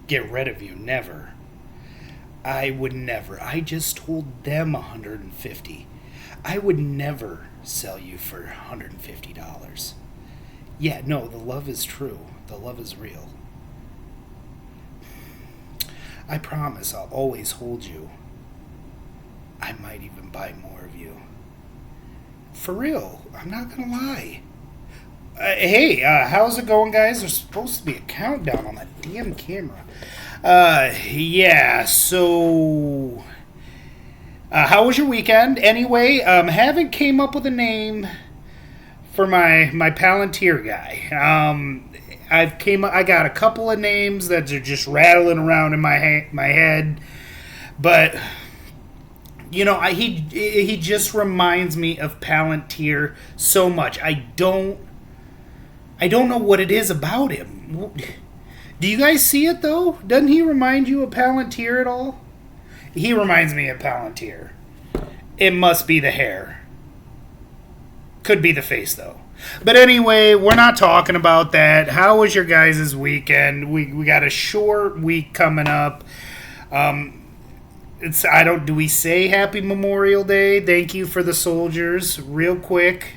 get rid of you. Never. I would never. I just told them 150. I would never sell you for $150. Yeah, no, the love is true. The love is real. I promise I'll always hold you. I might even buy more of you. For real, I'm not gonna lie. Hey, how's it going, guys? There's supposed to be a countdown on that damn camera. Yeah, so... how was your weekend? Anyway, haven't came up with a name for my Palantir guy. I got a couple of names that are just rattling around in my head, but he just reminds me of Palantir so much. I don't know what it is about him. Do you guys see it though? Doesn't he remind you of Palantir at all? He reminds me of Palantir. It must be the hair. Could be the face though. But anyway, we're not talking about that. How was your guys' weekend? We got a short week coming up. Do we say Happy Memorial Day? Thank you for the soldiers. Real quick,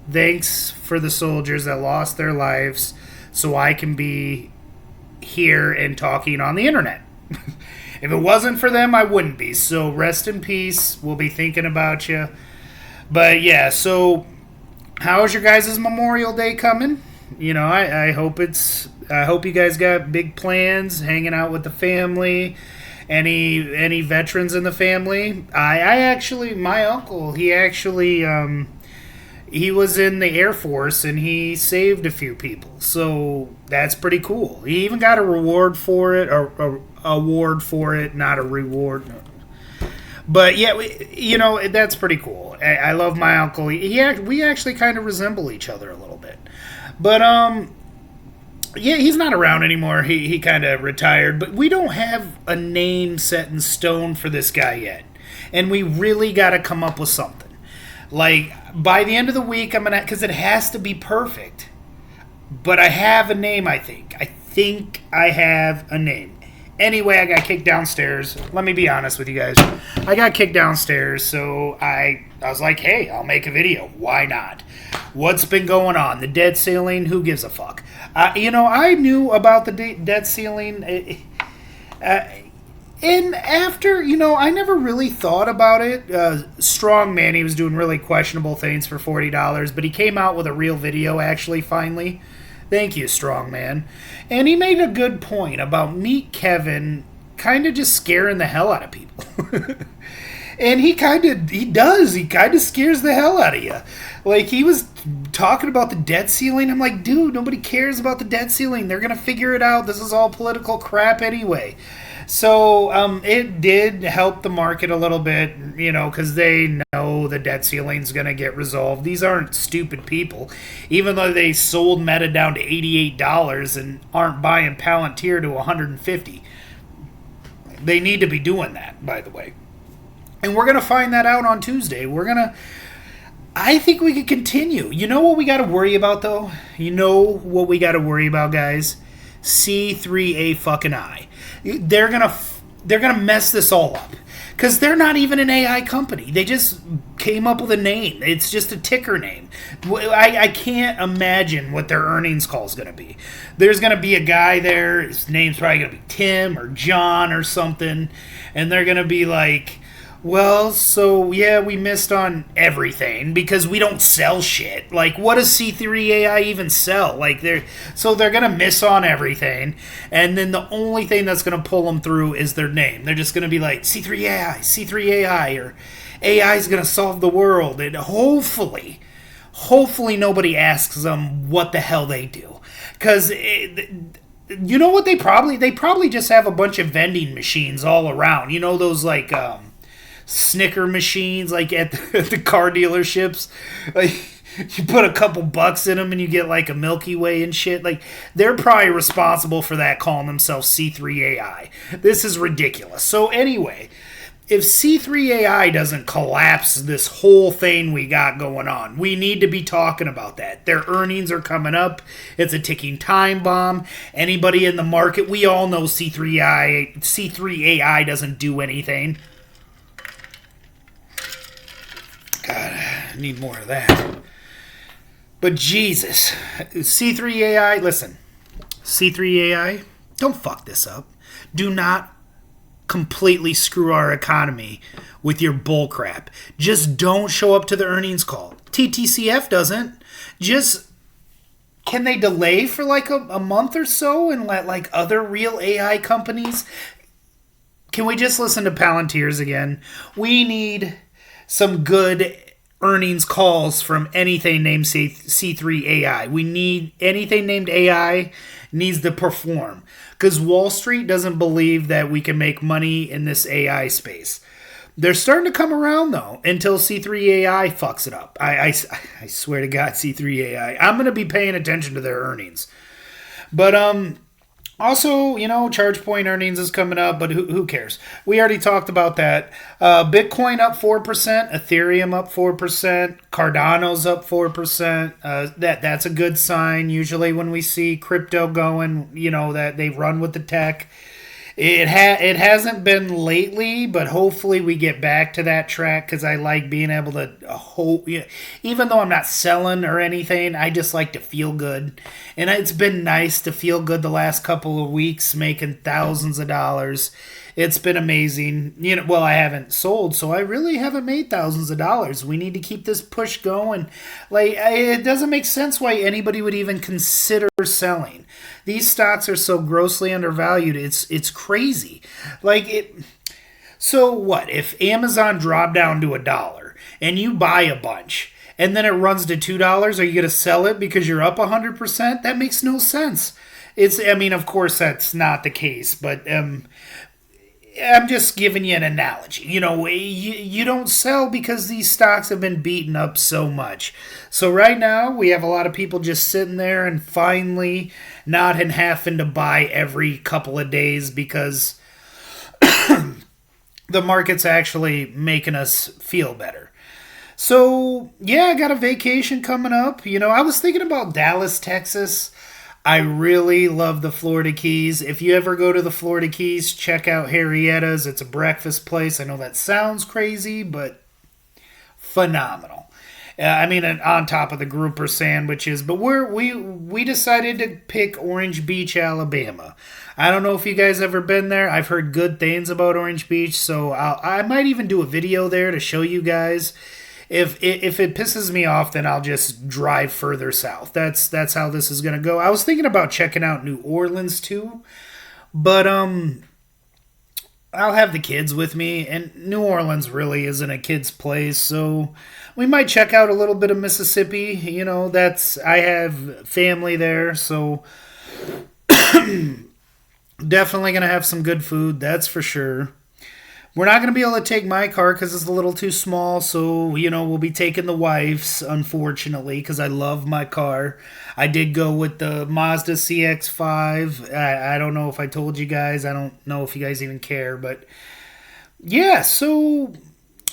thanks for the soldiers that lost their lives so I can be here and talking on the internet. If it wasn't for them, I wouldn't be. So rest in peace. We'll be thinking about you. But yeah, so how's your guys' Memorial Day coming? I hope you guys got big plans, hanging out with the family. Any veterans in the family? I actually, my uncle, he was in the Air Force and he saved a few people. So that's pretty cool. He even got a reward for it, or a award for it, not a reward. But yeah, that's pretty cool. I love my uncle. We actually kind of resemble each other a little bit. But yeah, he's not around anymore. He kind of retired. But we don't have a name set in stone for this guy yet. And we really got to come up with something. Like, by the end of the week, I'm going to... Because it has to be perfect. But I have a name, I think. I think I have a name. Anyway, I got kicked downstairs. Let me be honest with you guys. I got kicked downstairs, so I was like, hey, I'll make a video. Why not? What's been going on? The debt ceiling? Who gives a fuck? I knew about the debt ceiling. And after, I never really thought about it. Strong Man, he was doing really questionable things for $40, but he came out with a real video, actually, finally. Thank you, Strong Man. And he made a good point about Meet Kevin kind of just scaring the hell out of people. And he kind of scares the hell out of you. Like, he was talking about the debt ceiling. I'm like, dude, nobody cares about the debt ceiling. They're going to figure it out. This is all political crap anyway. So it did help the market a little bit, because they know the debt ceiling's going to get resolved. These aren't stupid people. Even though they sold Meta down to $88 and aren't buying Palantir to $150. They need to be doing that, by the way. And we're going to find that out on Tuesday. I think we could continue. You know what we got to worry about, though? You know what we got to worry about, guys? C3.AI fucking I. They're gonna mess this all up because they're not even an AI company. They just came up with a name. It's just a ticker name. I can't imagine what their earnings call is gonna be. There's gonna be a guy there. His name's probably gonna be Tim or John or something, and they're gonna be like, well, so yeah, we missed on everything because we don't sell shit. Like, what does C3.AI even sell? Like, they're gonna miss on everything, and then the only thing that's gonna pull them through is their name. They're just gonna be like C3.AI, C3.AI, or AI is gonna solve the world, and hopefully nobody asks them what the hell they do, because you know what they probably just have a bunch of vending machines all around. Those like Snicker machines like at the car dealerships. Like, you put a couple bucks in them and you get like a Milky Way and shit. Like, they're probably responsible for that, calling themselves C3.AI. This is ridiculous. So anyway, if C3.AI doesn't collapse this whole thing we got going on, we need to be talking about that. Their earnings are coming up. It's a ticking time bomb. Anybody in the market, we all know C3AI doesn't do anything. God, I need more of that. But Jesus, C3AI, listen, C3AI, don't fuck this up. Do not completely screw our economy with your bullcrap. Just don't show up to the earnings call. TTCF doesn't. Just can they delay for like a month or so and let like other real AI companies? Can we just listen to Palantir's again? We need some good earnings calls from anything named C3AI. We need anything named AI needs to perform because Wall Street doesn't believe that we can make money in this AI space. They're starting to come around though until C3AI fucks it up. I swear to God, C3AI. I'm going to be paying attention to their earnings. But also, ChargePoint earnings is coming up, but who cares? We already talked about that. Bitcoin up 4%, Ethereum up 4%, Cardano's up 4%. That's a good sign. Usually when we see crypto going, that they run with the tech. It hasn't been lately, but hopefully we get back to that track because I like being able to even though I'm not selling or anything, I just like to feel good, and it's been nice to feel good the last couple of weeks, making thousands of dollars. It's been amazing. Well, I haven't sold, so I really haven't made thousands of dollars. We need to keep this push going. Like, it doesn't make sense why anybody would even consider selling. These stocks are so grossly undervalued. It's crazy. So what if Amazon dropped down to $1 and you buy a bunch and then it runs to $2? Are you going to sell it because you're up 100%? That makes no sense. Of course that's not the case, but I'm just giving you an analogy. You don't sell because these stocks have been beaten up so much. So right now, we have a lot of people just sitting there and finally not having to buy every couple of days because the market's actually making us feel better. So, yeah, I got a vacation coming up. I was thinking about Dallas, Texas. I really love the Florida Keys. If you ever go to the Florida Keys, check out Harrietta's. It's a breakfast place. I know that sounds crazy, but phenomenal. On top of the grouper sandwiches. But we decided to pick Orange Beach, Alabama. I don't know if you guys ever been there. I've heard good things about Orange Beach, so I might even do a video there to show you guys. If it pisses me off, then I'll just drive further south. That's how this is gonna go. I was thinking about checking out New Orleans too, but I'll have the kids with me, and New Orleans really isn't a kid's place, so we might check out a little bit of Mississippi. I have family there, so definitely gonna have some good food. That's for sure. We're not going to be able to take my car because it's a little too small, so, we'll be taking the wife's, unfortunately, because I love my car. I did go with the Mazda CX-5. I don't know if I told you guys. I don't know if you guys even care, but, yeah, so,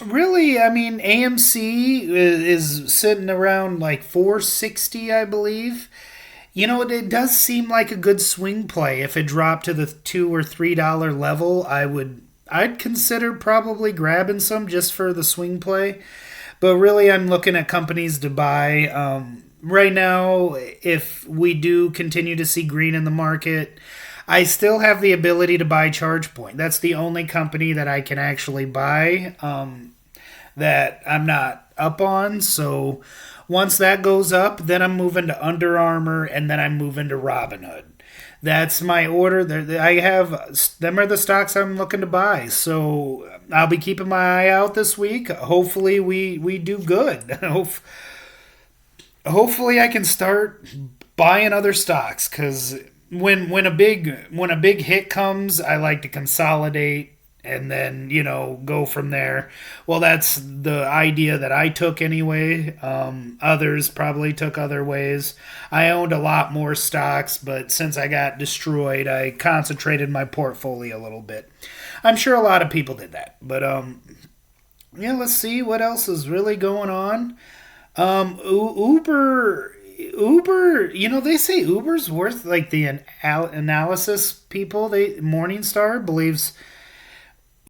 really, AMC is sitting around, like, 460, I believe. It does seem like a good swing play. If it dropped to the $2 or $3 level, I'd consider probably grabbing some just for the swing play. But really, I'm looking at companies to buy. Right now, if we do continue to see green in the market, I still have the ability to buy ChargePoint. That's the only company that I can actually buy that I'm not up on. So once that goes up, then I'm moving to Under Armour, and then I'm moving to Robinhood. That's my order. Them are the stocks I'm looking to buy. So I'll be keeping my eye out this week. Hopefully we do good. Hopefully I can start buying other stocks because when a big hit comes, I like to consolidate and then go from there. Well, that's the idea that I took anyway. Others probably took other ways. I owned a lot more stocks, but since I got destroyed, I concentrated my portfolio a little bit. I'm sure a lot of people did that, but yeah, let's see what else is really going on. Uber, they say Uber's worth like the analysis people. Morningstar believes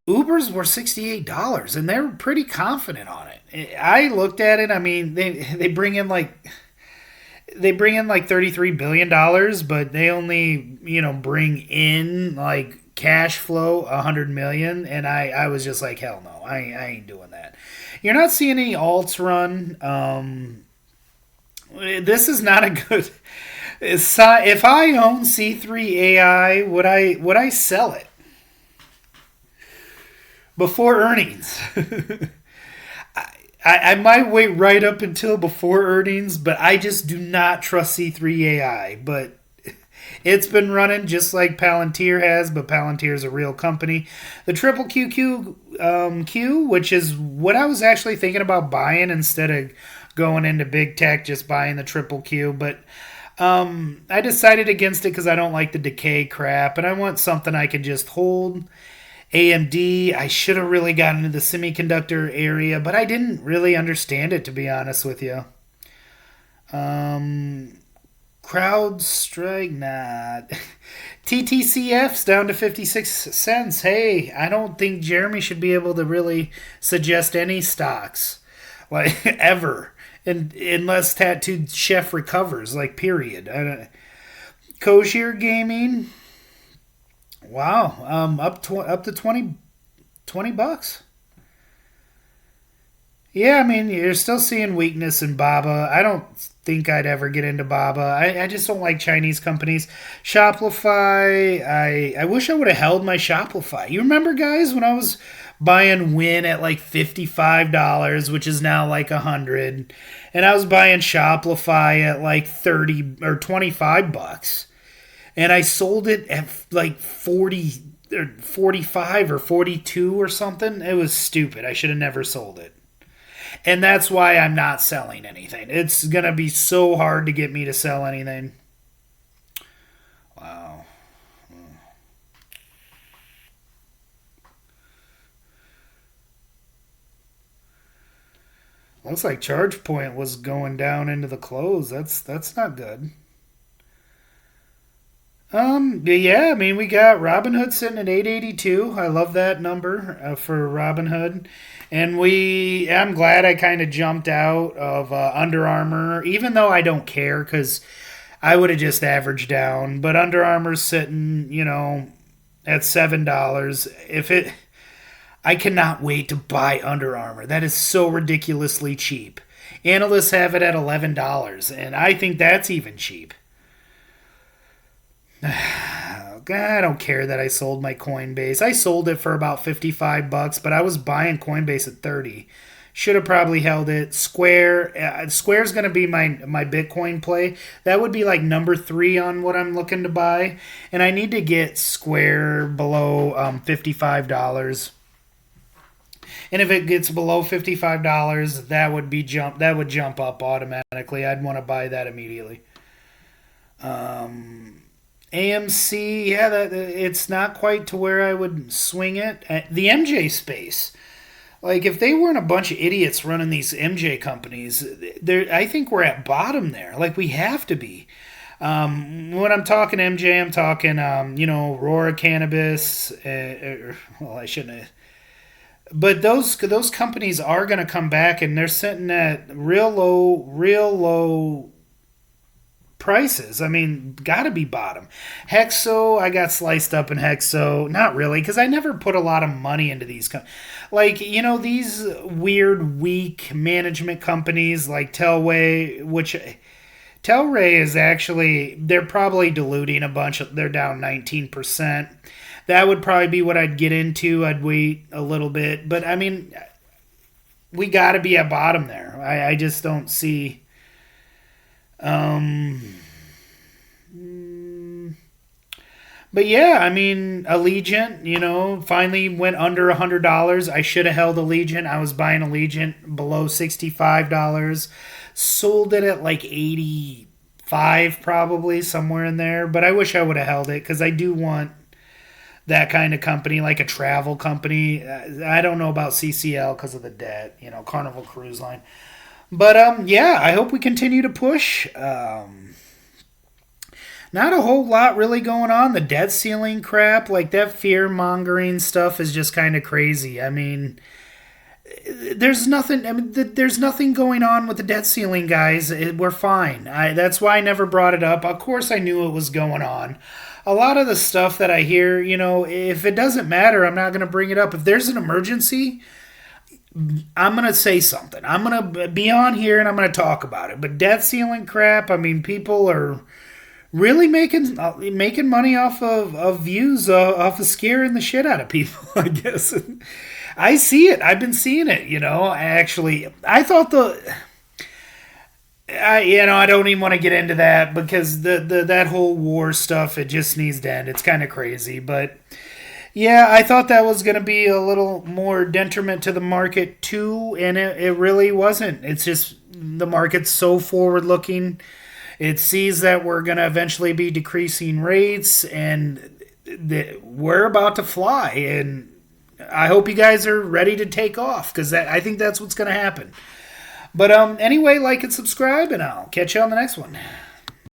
Ubers were $68, and they're pretty confident on it. I looked at it. I mean, they bring in like $33 billion, but they only bring in like cash flow 100 million, and I was just like, hell no, I ain't doing that. You're not seeing any alts run. This is not a good. If I own C3.AI, would I sell it before earnings? I might wait right up until before earnings, but I just do not trust C3.AI. But it's been running just like Palantir has, but Palantir is a real company. The triple Q, which is what I was actually thinking about buying instead of going into big tech, just buying the triple Q. But I decided against it because I don't like the decay crap, and I want something I can just hold. AMD, I should have really gotten into the semiconductor area, but I didn't really understand it, to be honest with you. Um, CrowdStrike, nah. TTCF's down to 56 cents. Hey, I don't think Jeremy should be able to really suggest any stocks, like, ever. Unless Tattooed Chef recovers, like, period. Kosher Gaming, wow, up to 20 bucks. Yeah, I mean, you're still seeing weakness in Baba. I don't think I'd ever get into Baba. I just don't like Chinese companies. Shopify, I wish I would have held my Shopify. You remember, guys, when I was buying Win at like $55, which is now like 100, and I was buying Shopify at like 30 or 25 bucks, and I sold it at like 40 or 45 or 42 or something. It was stupid. I should have never sold it. And that's why I'm not selling anything. It's going to be so hard to get me to sell anything. Wow. Looks like ChargePoint was going down into the close. That's not good. Yeah, I mean, we got Robinhood sitting at 882. I love that number for Robinhood. And I'm glad I kind of jumped out of Under Armour, even though I don't care because I would have just averaged down. But Under Armour's sitting, at $7. I cannot wait to buy Under Armour. That is so ridiculously cheap. Analysts have it at $11, and I think that's even cheap. I don't care that I sold my Coinbase. I sold it for about 55 bucks, but I was buying Coinbase at 30. Should have probably held it. Square's going to be my Bitcoin play. That would be like number 3 on what I'm looking to buy, and I need to get Square below $55. And if it gets below $55, that would jump up automatically. I'd want to buy that immediately. AMC, yeah, it's not quite to where I would swing it. The MJ space, like if they weren't a bunch of idiots running these MJ companies, I think we're at bottom there. Like we have to be. When I'm talking MJ, I'm talking, Aurora Cannabis. Well, I shouldn't have. But those companies are going to come back, and they're sitting at real low prices. I mean, got to be bottom. Hexo, I got sliced up in Hexo. Not really, because I never put a lot of money into these. Like, these weird, weak management companies like Telway, which Telray is actually, they're probably diluting a bunch. They're down 19%. That would probably be what I'd get into. I'd wait a little bit. But, I mean, we got to be at bottom there. I just don't see. But yeah, I mean, Allegiant, finally went under $100. I should have held Allegiant. I was buying Allegiant below $65. Sold it at like 85, probably somewhere in there. But I wish I would have held it because I do want that kind of company, like a travel company. I don't know about CCL because of the debt, Carnival Cruise Line. But yeah, I hope we continue to push. Not a whole lot really going on. The debt ceiling crap, like that fear mongering stuff, is just kind of crazy. I mean, there's nothing. I mean, there's nothing going on with the debt ceiling, guys. We're fine. That's why I never brought it up. Of course, I knew it was going on. A lot of the stuff that I hear, if it doesn't matter, I'm not going to bring it up. If there's an emergency, I'm going to say something. I'm going to be on here and I'm going to talk about it. But debt ceiling crap, I mean, people are really making money off of views, off of scaring the shit out of people, I guess. I see it. I've been seeing it. Actually, I thought I don't even want to get into that because the that whole war stuff, it just needs to end. It's kind of crazy, but yeah, I thought that was going to be a little more detriment to the market too, and it really wasn't. It's just the market's so forward looking. It sees that we're going to eventually be decreasing rates, and we're about to fly. And I hope you guys are ready to take off because I think that's what's going to happen. But anyway, like and subscribe, and I'll catch you on the next one.